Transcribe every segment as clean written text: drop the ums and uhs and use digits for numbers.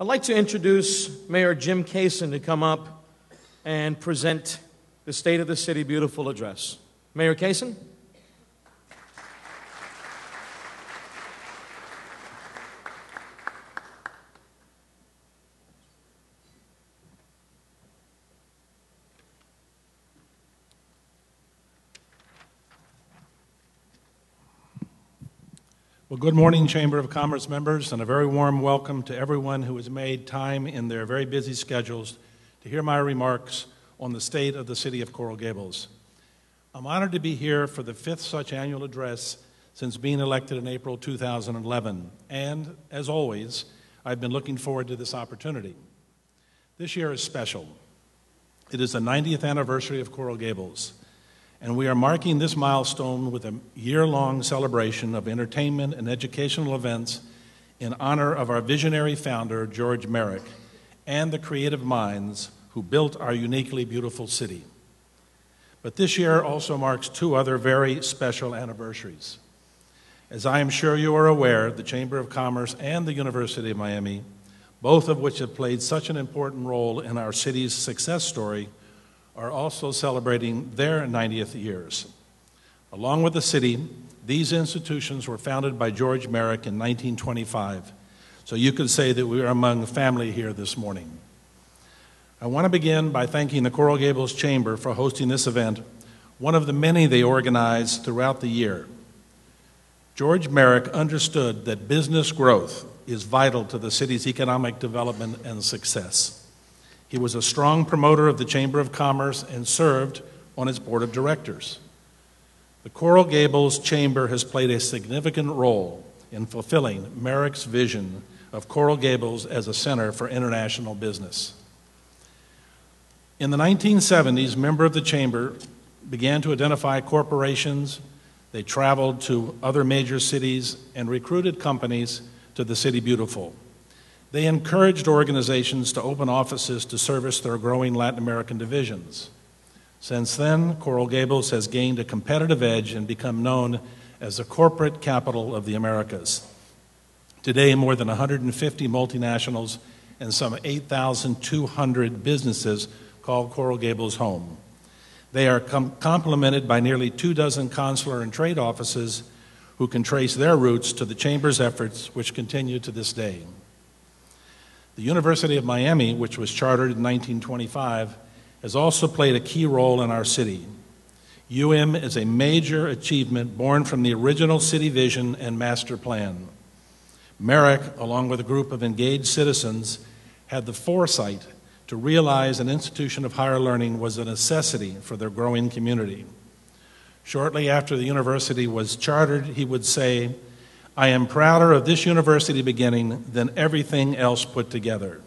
I'd like to introduce Mayor Jim Cason to come up and present the State of the City Beautiful address. Mayor Cason? Well, good morning, Chamber of Commerce members, and a very warm welcome to everyone who has made time in their very busy schedules to hear my remarks on the state of the city of Coral Gables. I'm honored to be here for the 5th such annual address since being elected in April 2011, and as always, I've been looking forward to this opportunity. This year is special. It is the 90th anniversary of Coral Gables, and we are marking this milestone with a year-long celebration of entertainment and educational events in honor of our visionary founder, George Merrick, and the creative minds who built our uniquely beautiful city. But this year also marks 2 other very special anniversaries. As I am sure you are aware, the Chamber of Commerce and the University of Miami, both of which have played such an important role in our city's success story, are also celebrating their 90th years. Along with the city, these institutions were founded by George Merrick in 1925, so you could say that we are among family here this morning. I want to begin by thanking the Coral Gables Chamber for hosting this event, one of the many they organized throughout the year. George Merrick understood that business growth is vital to the city's economic development and success. He was a strong promoter of the Chamber of Commerce and served on its board of directors. The Coral Gables Chamber has played a significant role in fulfilling Merrick's vision of Coral Gables as a center for international business. In the 1970s, members of the Chamber began to identify corporations. They traveled to other major cities and recruited companies to the City Beautiful. They encouraged organizations to open offices to service their growing Latin American divisions. Since then, Coral Gables has gained a competitive edge and become known as the corporate capital of the Americas. Today, more than 150 multinationals and some 8,200 businesses call Coral Gables home. They are complemented by nearly 24 consular and trade offices who can trace their roots to the Chamber's efforts, which continue to this day. The University of Miami, which was chartered in 1925, has also played a key role in our city. UM is a major achievement born from the original city vision and master plan. Merrick, along with a group of engaged citizens, had the foresight to realize an institution of higher learning was a necessity for their growing community. Shortly after the university was chartered, he would say, "I am prouder of this university beginning than everything else put together."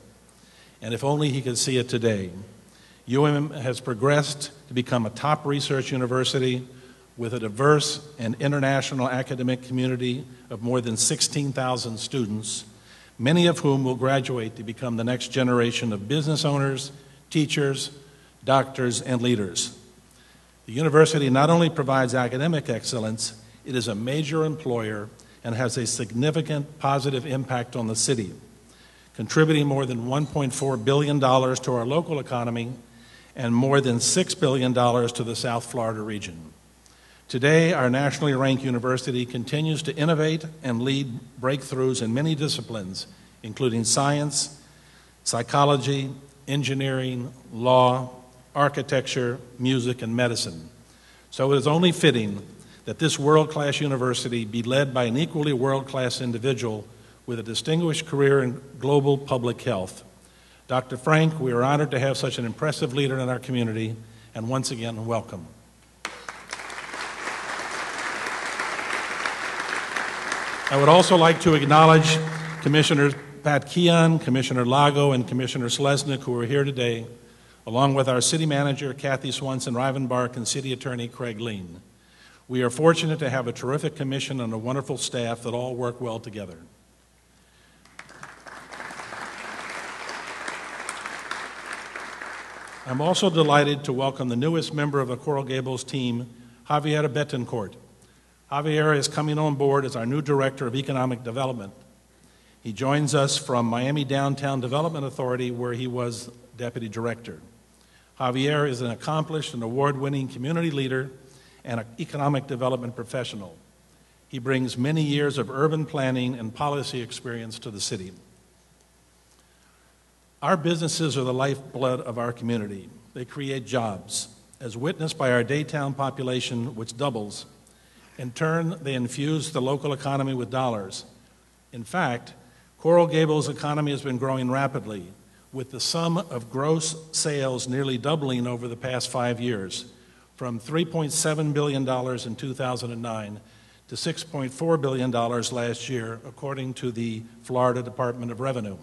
And if only he could see it today. UM has progressed to become a top research university with a diverse and international academic community of more than 16,000 students, many of whom will graduate to become the next generation of business owners, teachers, doctors, and leaders. The university not only provides academic excellence, it is a major employer and has a significant positive impact on the city, contributing more than $1.4 billion to our local economy and more than $6 billion to the South Florida region. Today, our nationally ranked university continues to innovate and lead breakthroughs in many disciplines, including science, psychology, engineering, law, architecture, music, and medicine. So it is only fitting that this world-class university be led by an equally world-class individual with a distinguished career in global public health. Dr. Frank, we are honored to have such an impressive leader in our community, and once again, welcome. I would also like to acknowledge Commissioner Pat Keon, Commissioner Lago, and Commissioner Selesnik, who are here today, along with our city manager, Kathy Swanson-Rivenbark, and city attorney, Craig Lean. We are fortunate to have a terrific commission and a wonderful staff that all work well together. I'm also delighted to welcome the newest member of the Coral Gables team, Javier Betancourt. Javier is coming on board as our new Director of Economic Development. He joins us from Miami Downtown Development Authority, where he was Deputy Director. Javier is an accomplished and award-winning community leader and an economic development professional. He brings many years of urban planning and policy experience to the city. Our businesses are the lifeblood of our community. They create jobs, as witnessed by our Daytown population, which doubles. In turn, they infuse the local economy with dollars. In fact, Coral Gables' economy has been growing rapidly, with the sum of gross sales nearly doubling over the past 5 years, from $3.7 billion in 2009 to $6.4 billion last year, according to the Florida Department of Revenue.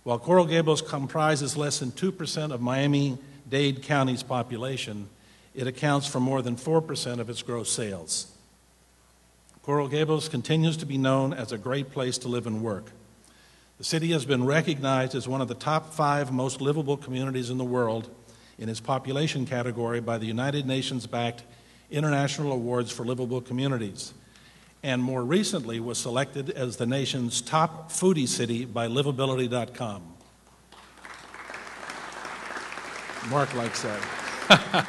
While Coral Gables comprises less than 2% of Miami-Dade County's population, it accounts for more than 4% of its gross sales. Coral Gables continues to be known as a great place to live and work. The city has been recognized as one of the top 5 most livable communities in the world in its population category by the United Nations-backed International Awards for Livable Communities, and more recently was selected as the nation's top foodie city by livability.com. Mark likes that.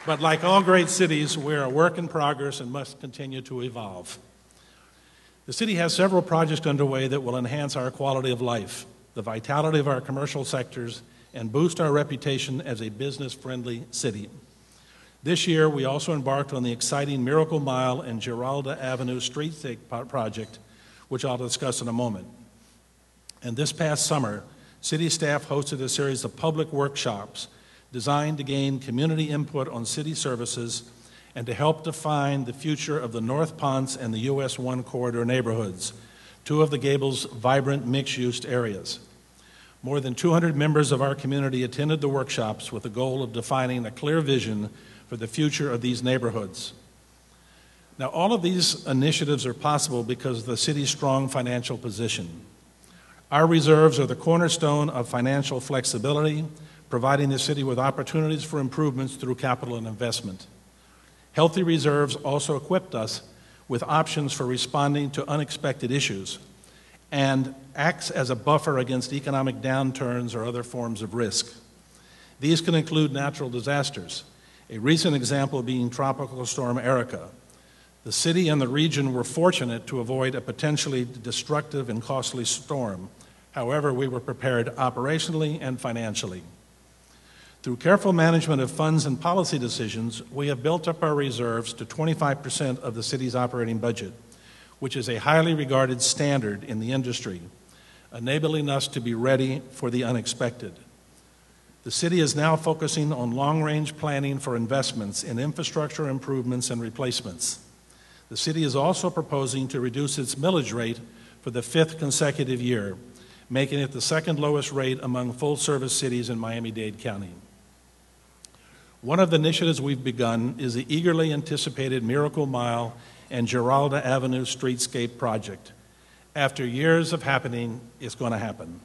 But like all great cities, we're a work in progress and must continue to evolve. The city has several projects underway that will enhance our quality of life, the vitality of our commercial sectors, and boost our reputation as a business-friendly city. This year, we also embarked on the exciting Miracle Mile and Giralda Avenue streetscape project, which I'll discuss in a moment. And this past summer, city staff hosted a series of public workshops designed to gain community input on city services and to help define the future of the North Ponce and the US 1 corridor neighborhoods, 2 of the Gables' vibrant mixed-use areas. More than 200 members of our community attended the workshops with the goal of defining a clear vision for the future of these neighborhoods. Now, all of these initiatives are possible because of the city's strong financial position. Our reserves are the cornerstone of financial flexibility, providing the city with opportunities for improvements through capital and investment. Healthy reserves also equipped us with options for responding to unexpected issues and acts as a buffer against economic downturns or other forms of risk. These can include natural disasters, a recent example being Tropical Storm Erica. The city and the region were fortunate to avoid a potentially destructive and costly storm. However, we were prepared operationally and financially. Through careful management of funds and policy decisions, we have built up our reserves to 25% of the city's operating budget, which is a highly regarded standard in the industry, enabling us to be ready for the unexpected. The city is now focusing on long-range planning for investments in infrastructure improvements and replacements. The city is also proposing to reduce its millage rate for the 5th consecutive year, making it the 2nd lowest rate among full-service cities in Miami-Dade County. One of the initiatives we've begun is the eagerly anticipated Miracle Mile and Giralda Avenue streetscape project. After years of happening, it's going to happen.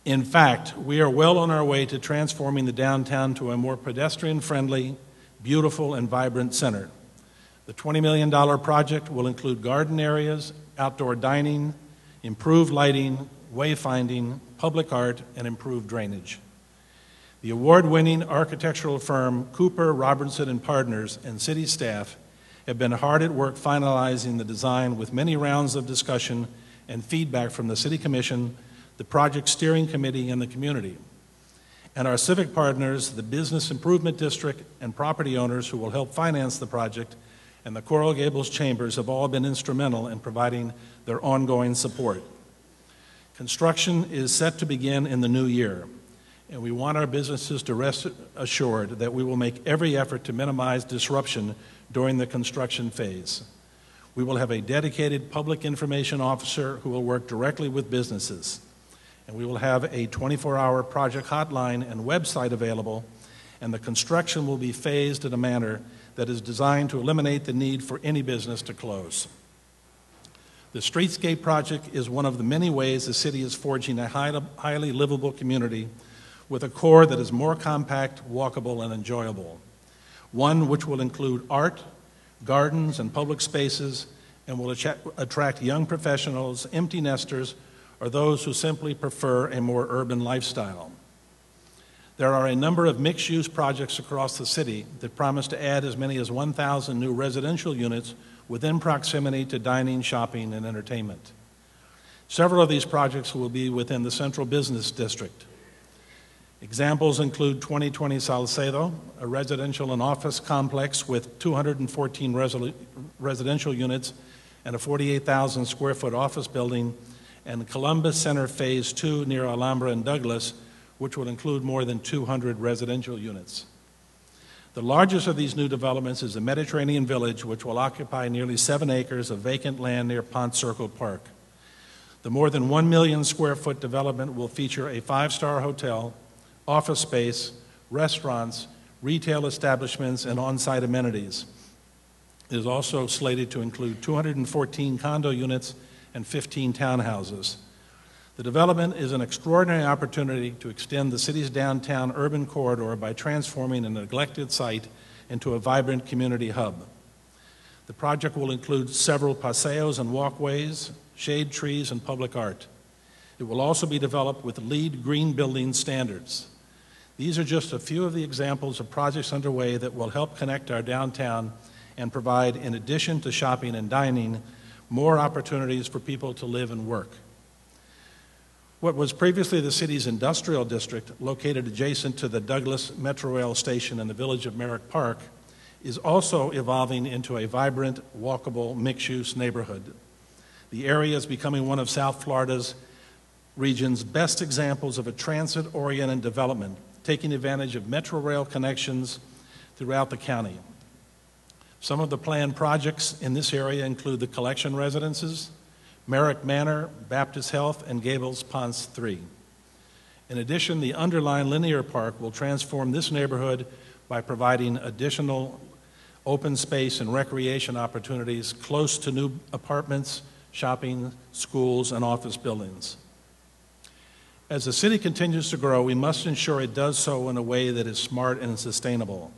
In fact, we are well on our way to transforming the downtown to a more pedestrian-friendly, beautiful, and vibrant center. The $20 million project will include garden areas, outdoor dining, improved lighting, wayfinding, public art, and improved drainage. The award-winning architectural firm Cooper, Robertson and Partners and city staff have been hard at work finalizing the design with many rounds of discussion and feedback from the City Commission, the project steering committee, and the community. And our civic partners, the Business Improvement District and property owners who will help finance the project, and the Coral Gables Chambers have all been instrumental in providing their ongoing support. Construction is set to begin in the new year, and we want our businesses to rest assured that we will make every effort to minimize disruption during the construction phase. We will have a dedicated public information officer who will work directly with businesses. And we will have a 24-hour project hotline and website available, and the construction will be phased in a manner that is designed to eliminate the need for any business to close. The streetscape project is one of the many ways the city is forging a highly livable community with a core that is more compact, walkable, and enjoyable. One which will include art, gardens, and public spaces, and will attract young professionals, empty nesters, or those who simply prefer a more urban lifestyle. There are a number of mixed-use projects across the city that promise to add as many as 1,000 new residential units within proximity to dining, shopping, and entertainment. Several of these projects will be within the Central Business District. Examples include 2020 Salcedo, a residential and office complex with 214 residential units and a 48,000 square foot office building, and Columbus Center Phase 2 near Alhambra and Douglas, which will include more than 200 residential units. The largest of these new developments is the Mediterranean Village, which will occupy nearly 7 acres of vacant land near Pont Circle Park. The more than 1 million square foot development will feature a 5-star hotel, office space, restaurants, retail establishments, and on-site amenities. It is also slated to include 214 condo units and 15 townhouses. The development is an extraordinary opportunity to extend the city's downtown urban corridor by transforming a neglected site into a vibrant community hub. The project will include several paseos and walkways, shade trees, and public art. It will also be developed with LEED green building standards. These are just a few of the examples of projects underway that will help connect our downtown and provide, in addition to shopping and dining, more opportunities for people to live and work. What was previously the city's industrial district, located adjacent to the Douglas Metro Rail station in the village of Merrick Park, is also evolving into a vibrant, walkable, mixed-use neighborhood. The area is becoming one of South Florida's region's best examples of a transit-oriented development, taking advantage of Metro Rail connections throughout the county. Some of the planned projects in this area include the Collection Residences, Merrick Manor, Baptist Health, and Gables Ponce 3. In addition, the underlying linear park will transform this neighborhood by providing additional open space and recreation opportunities close to new apartments, shopping, schools, and office buildings. As the city continues to grow, we must ensure it does so in a way that is smart and sustainable.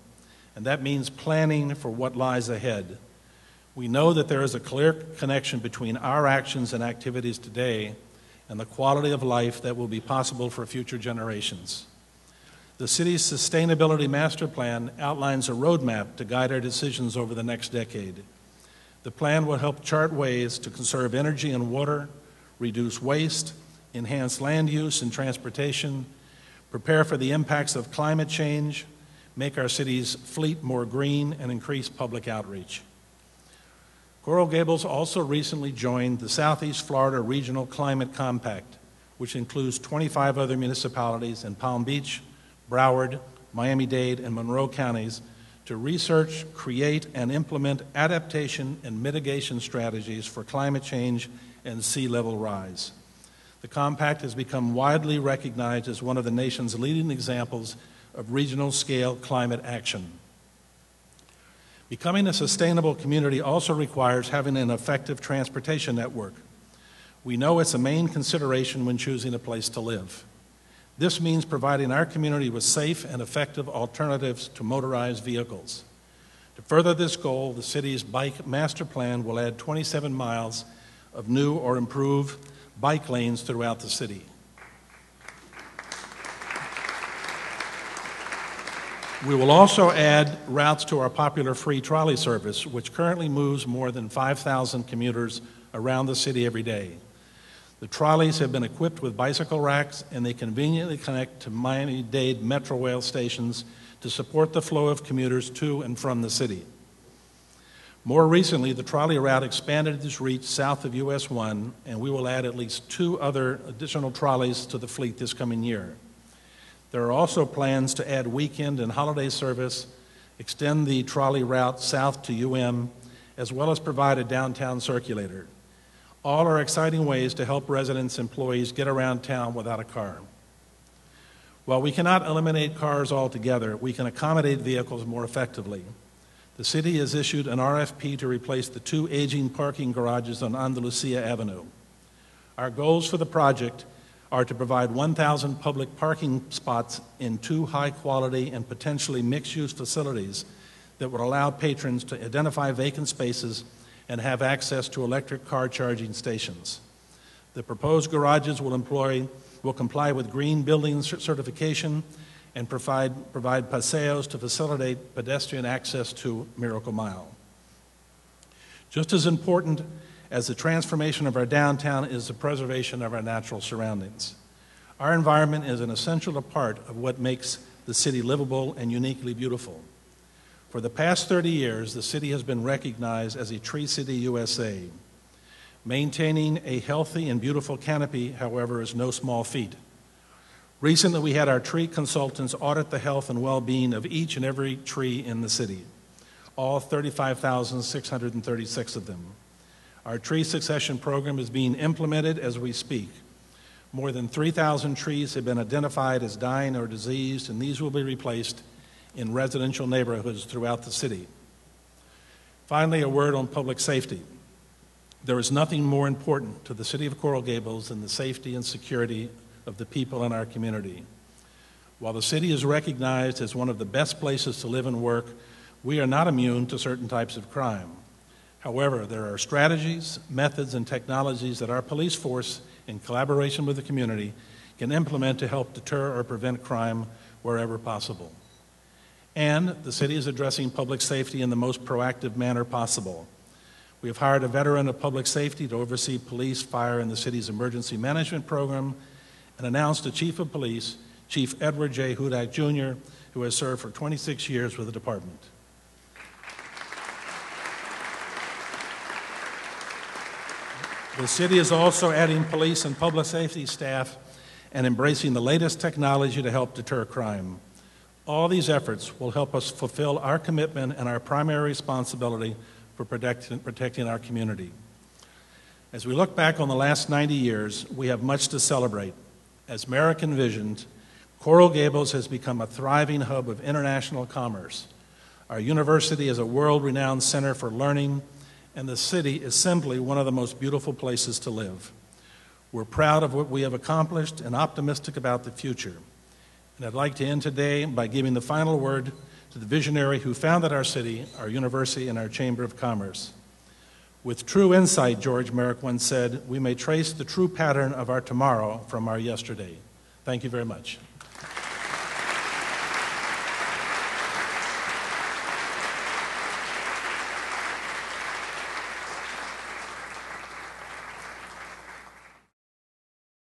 And that means planning for what lies ahead. We know that there is a clear connection between our actions and activities today and the quality of life that will be possible for future generations. The city's Sustainability Master Plan outlines a roadmap to guide our decisions over the next decade. The plan will help chart ways to conserve energy and water, reduce waste, enhance land use and transportation, prepare for the impacts of climate change, make our city's fleet more green, and increase public outreach. Coral Gables also recently joined the Southeast Florida Regional Climate Compact, which includes 25 other municipalities in Palm Beach, Broward, Miami-Dade, and Monroe counties to research, create, and implement adaptation and mitigation strategies for climate change and sea level rise. The compact has become widely recognized as one of the nation's leading examples of regional-scale climate action. Becoming a sustainable community also requires having an effective transportation network. We know it's a main consideration when choosing a place to live. This means providing our community with safe and effective alternatives to motorized vehicles. To further this goal, the city's bike master plan will add 27 miles of new or improved bike lanes throughout the city. We will also add routes to our popular free trolley service, which currently moves more than 5,000 commuters around the city every day. The trolleys have been equipped with bicycle racks, and they conveniently connect to Miami-Dade Metro Rail stations to support the flow of commuters to and from the city. More recently, the trolley route expanded its reach south of US 1, and we will add at least 2 other additional trolleys to the fleet this coming year. There are also plans to add weekend and holiday service, extend the trolley route south to UM, as well as provide a downtown circulator. All are exciting ways to help residents and employees get around town without a car. While we cannot eliminate cars altogether, we can accommodate vehicles more effectively. The city has issued an RFP to replace the 2 aging parking garages on Andalusia Avenue. Our goals for the project are to provide 1,000 public parking spots in 2 high-quality and potentially mixed-use facilities that would allow patrons to identify vacant spaces and have access to electric car charging stations. The proposed garages will comply with green building certification and provide paseos to facilitate pedestrian access to Miracle Mile. Just as important as the transformation of our downtown is the preservation of our natural surroundings. Our environment is an essential part of what makes the city livable and uniquely beautiful. For the past 30 years, the city has been recognized as a Tree City USA. Maintaining a healthy and beautiful canopy, however, is no small feat. Recently, we had our tree consultants audit the health and well-being of each and every tree in the city, all 35,636 of them. Our tree succession program is being implemented as we speak. More than 3,000 trees have been identified as dying or diseased, and these will be replaced in residential neighborhoods throughout the city. Finally, a word on public safety. There is nothing more important to the city of Coral Gables than the safety and security of the people in our community. While the city is recognized as one of the best places to live and work, we are not immune to certain types of crime. However, there are strategies, methods, and technologies that our police force, in collaboration with the community, can implement to help deter or prevent crime wherever possible. And the city is addressing public safety in the most proactive manner possible. We have hired a veteran of public safety to oversee police, fire, and the city's emergency management program, and announced a chief of police, Chief Edward J. Hudak, Jr., who has served for 26 years with the department. The city is also adding police and public safety staff and embracing the latest technology to help deter crime. All these efforts will help us fulfill our commitment and our primary responsibility for protecting our community. As we look back on the last 90 years, we have much to celebrate. As Merrick envisioned, Coral Gables has become a thriving hub of international commerce. Our university is a world-renowned center for learning, and the city is simply one of the most beautiful places to live. We're proud of what we have accomplished and optimistic about the future. And I'd like to end today by giving the final word to the visionary who founded our city, our university, and our Chamber of Commerce. With true insight, George Merrick once said, we may trace the true pattern of our tomorrow from our yesterday. Thank you very much.